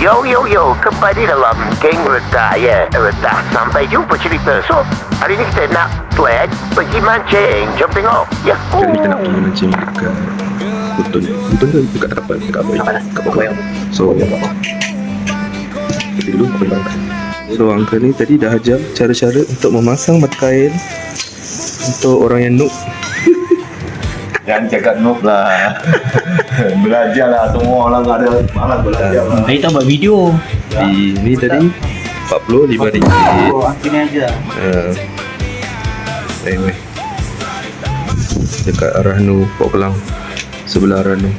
Yo, kembali dalam Geng Redah, ya. Redah, sampai jumpa cerita. So, hari ni kita nak plan pergi mancing. Jom tengok. Ya. Jadi kita nak pergi mancing dekat Buton tu dekat hadapan dekat Aboy. Dekat Aboy. So kita dulu Aboy bangkai. So uncle ni tadi dah ajar cara-cara untuk memasang mata kail untuk orang yang noob. Jangan cakap noob lah. Belajar lah, semua orang ada malas belajar lah. Kita buat video. Di ni tadi RM45. Akhirnya aja. Anyway, dekat arah Nu Pok Kelang, sebelah arah Nu.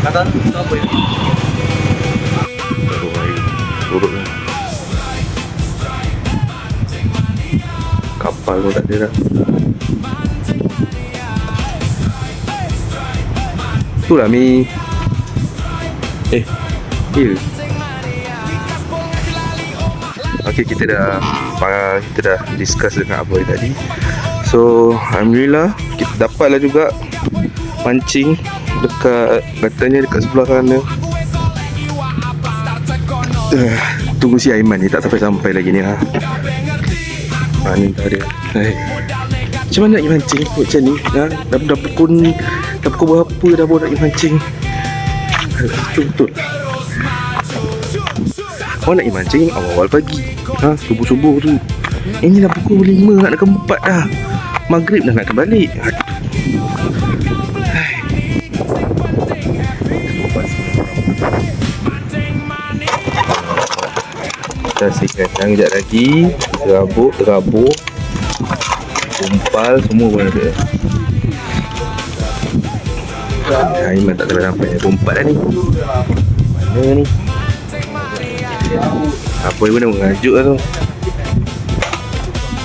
Kata apa ya? Baru air turut lah. Kapal pun tak ada dah. Itulah Mi. Okay, kita dah discuss dengan Aboy tadi. So alhamdulillah kita dapatlah juga mancing dekat, katanya dekat sebelah sana. Tunggu si Aiman ni tak sampai lagi ni ha. Ni tak ada. Macam mana nak pergi mancing macam ni ha? Dah pukul berapa dah baru nak pergi mancing. Betul. Kau nak pergi mancing awal-awal pagi ha? Subuh-subuh tu. Ini dah pukul 5 nak ke 4 dah. Maghrib dah nak kembali. Kita hasilkan sekejap lagi. Terabuk Kumpal semua pun ada. Aiman tak sampai 24 dah ni. Mana ni? Apa yang mana mengajuk lah tu.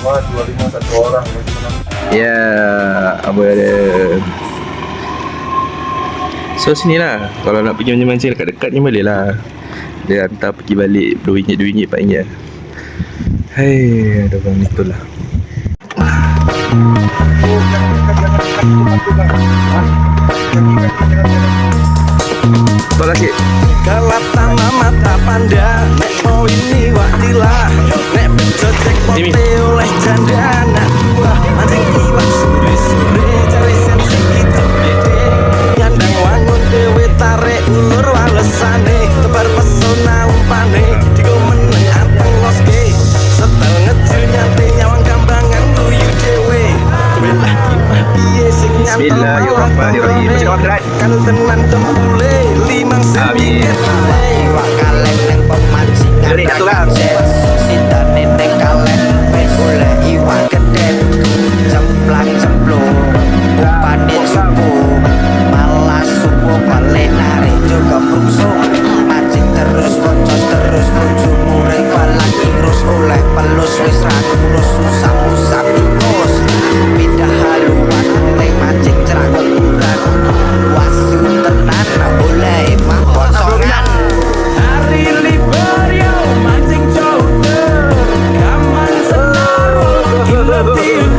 25 satu orang. Ya, apa ada. So sinilah, kalau nak pergi mancing dekat-dekat ni boleh lah. Dia hantar pergi balik RM2, RM4. Hai, ada orang itulah. Tolak sikit. Kelap tanah mata panda, nek mau ini waktilah, nek becocek pote oleh janda anak buah, mancing iwak sore-sore, cari sensi kita bede, nyandang wangun dewe tarik ulur walesane, tebar pesona umpane, digo meneng anteng loske, setel ngecil nyate nyawang kambangan guyu dewe, belah gimah piye sing nyanteng Bismillahirrahmanirrahim. kalau tenan tembule limang sentiket wak kaleng neng pemancingan Jadi satu bang. sintane neng kaleng boleh iwak gede cemplang cemplung upane suku malas suku balik narik juga berusung mancing terus bocor terus lucu muring balaki terus oleh pelus wis rakurus susah-susah tikus pindah haluan oleh mancing cerah kuburan wasu tenan oleh emang potongan hari libur yo mancing jauh kaman senaru gila tiup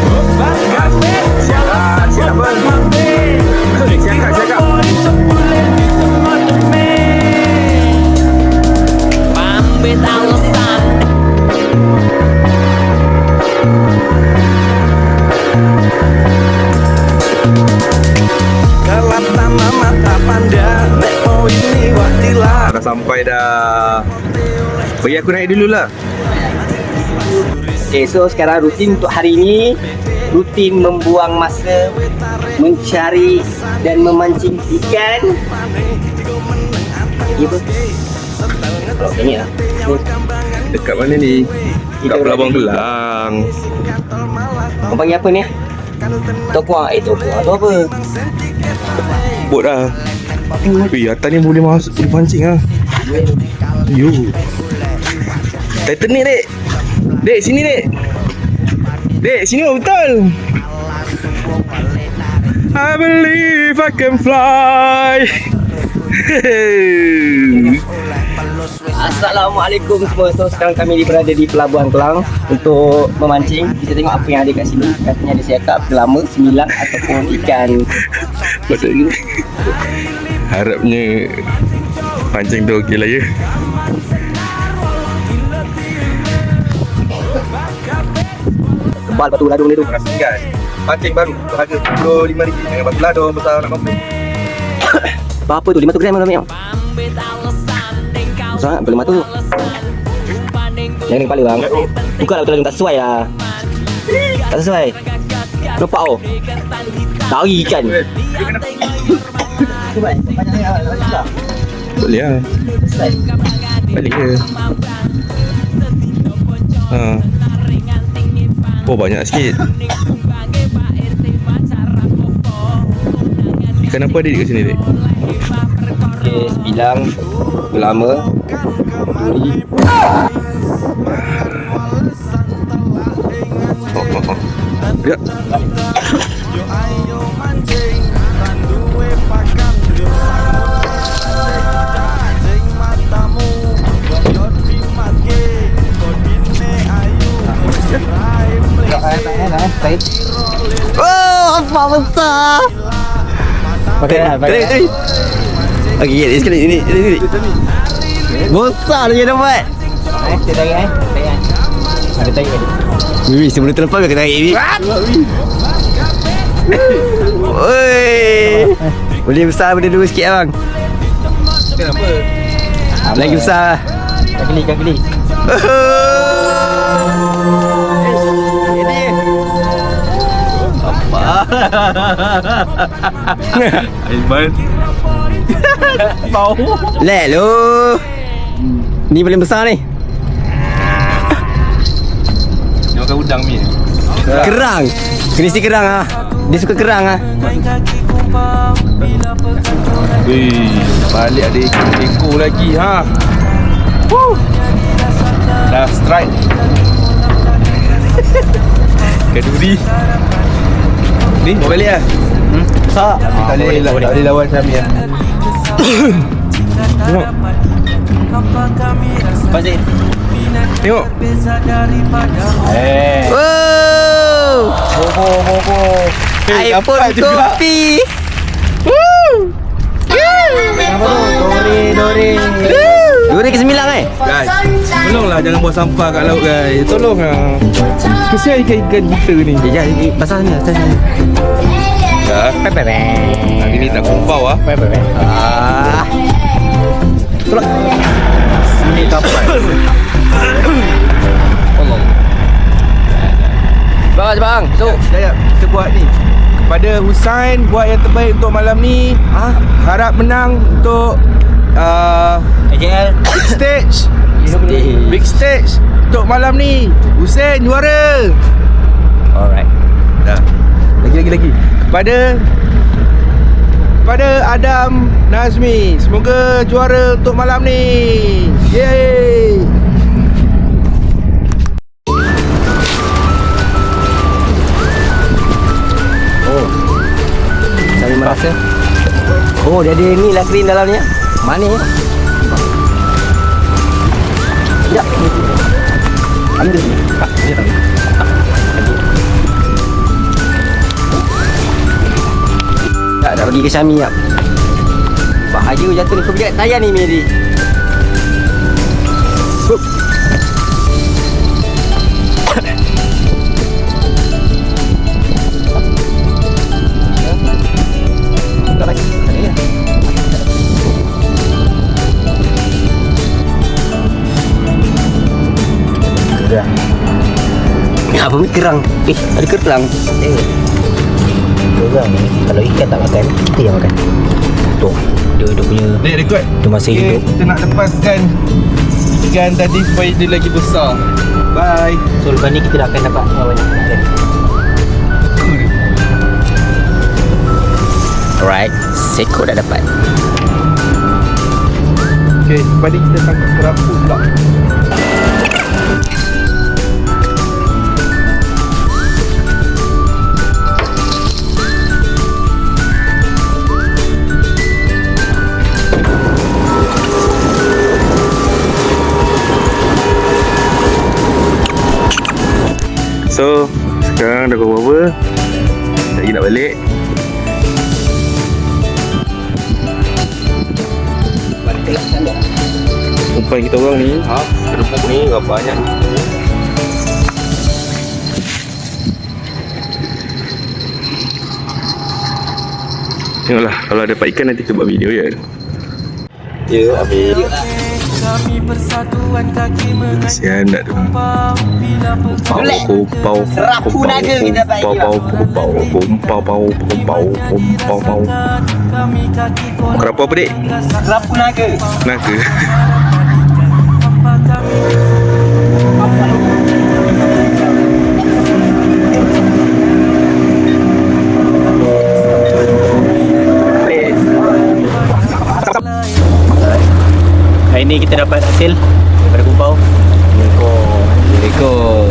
obat kafe jalan obat kafe siapa cepule di teman-teman pamit alasan gelap tanah mata panda nek mau ini waktilah Dah sampai dah. Bagi aku naik dulu lah. Okay, so sekarang rutin untuk hari ini, rutin membuang masa mencari dan memancing ikan. Apa? Kalau ini lah. Dekat mana ni? Dekat Pelabuhan Kelang. Kau panggil apa ni? Topuang. Topuang tu apa? Bot dah. Atas ni boleh pancing lah. Yo. Titanic dek. Dek sini dek. Dek sini betul. I believe I can fly. Assalamualaikum semua. So sekarang kami berada di Pelabuhan Kelang untuk memancing. Kita tengok apa yang ada kat sini. Katanya ada siakap, gelama, semilang ataupun ikan. Harapnya pancing tu okey lah ya. Tebal batu ladung ni tu. Kan pancing baru harga RM25 dengan batu ladung besar nak mampu. Berapa tu? 500 gram namanya. Besar tak? 500 tu. Yang ni kepala bang. Bukanlah batu ladung tak sesuai lah. Tak sesuai. Nampak oh. Tari ikan. Boleh lah. Balik ke? Oh banyak sikit. Ikan apa ada kat sini dek? Okay, sebilang, gelama, duri. Ya. Oh, apa besar. Pakai. Okey, sekali ini. Besar dia dapat. Kita tarik Ada tarik tadi. Wih, sebelum terlepas kita tarik ni. Oi. Boleh besar benda dulu sikit abang. Kenapa? Lagi besar. Ikan geli. Aiman. Bau. Lek lu. Ni paling besar ni. Dia makan udang ni. Kerang. Jenis kerang ah. Dia suka kerang ah. Wih, balik ada ekor lagi ha. Dah strike. Keduri. Ni balik lah. Besar. Tak boleh lawan kami lah. Tengok. Pasik. Tengok. Wow. Bobo. iPhone kopi. Dori ke-9 Guys, tolonglah jangan buang sampah kat laut guys. Tolonglah. Kesian ikan-ikan kita ni. Sekejap, basah ni atas ni. Dah. Hari ni tak kumpau ah. Tolong. Sini dapat. Tolong. Bang. So, Jaya, kita buat ni. Kepada Husain buat yang terbaik untuk malam ni. Harap menang untuk AJL Big stage untuk malam ni. Husain juara. Alright. Dah. Lagi. Kepada Adam Nazmi, semoga juara untuk malam ni. Yeay. Cari merasa. Oh, dia ada ni lah kering dalam ni. Mana ya? Ya. Ambil. Dia tahu. Tak pergi ke Syami tak? Bahaya jatuh ni. Kau pergi kat tayar ni Mary. Apa ni kerang? Ada kerang. Kerang ni kalau ikan tak makan, kita yang makan. Tuh, dia punya Dek rekod. tu masih hidup. Kita nak lepaskan ikan tadi supaya dia lagi besar. Bye. So lepas ni kita dah akan dapat banyak ikan. Alright, seko dah dapat. Okay, mari kita tangkap kerapu pula. So, sekarang dah pukul berapa? Lagi nak balik. Umpan kita orang ni, kerupuk ni berapa banyak ni? Tengoklah, kalau dapat ikan nanti kita buat video ya. Ya, ambil. Kasihan nak tu. Kumpau. Serapu naga kita dapat Kumpau. Kerapu apa, Dik? Serapu naga. Naga. Hari ni kita dapat hasil daripada kumpau. Ekor.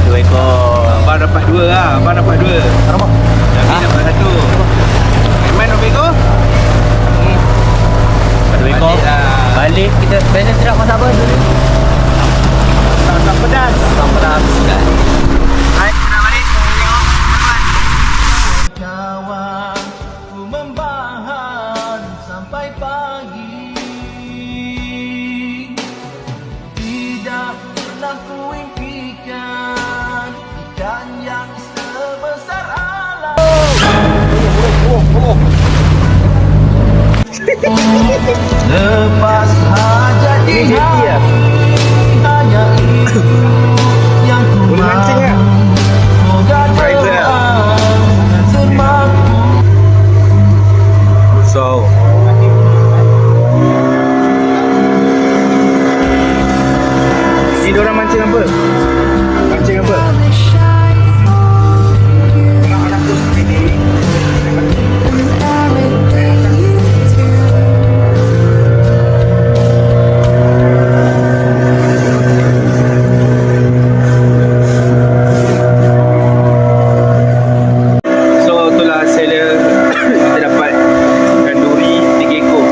Dua ekor. Abang dapat 2 lah. Abang dapat 2. Nabi dapat 1. Aiman berapa ekor? Dua ekor. Balik kita biasa sedap masak apa? Tak pedas. Tak pedas. Hai, kita nak balik. Lepas hajat ini hanya itu yang ku Boleh mancing kan? moga Driver lah. doa semampu. So ni diorang mancing apa? Mancing apa? Anak-anak tu sendiri. So itulah hasil dia. Kita dapat ikan duri 3 ekor.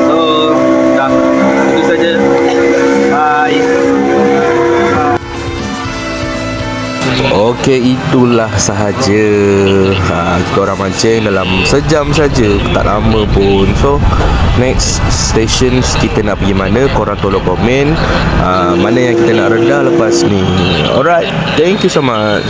So dah itu saja. Bye. Okey, itulah sahaja kita orang mancing dalam sejam saja, tak lama pun. So next station kita nak pergi mana, korang tolong komen mana yang kita nak rendah lepas ni. Alright, thank you so much.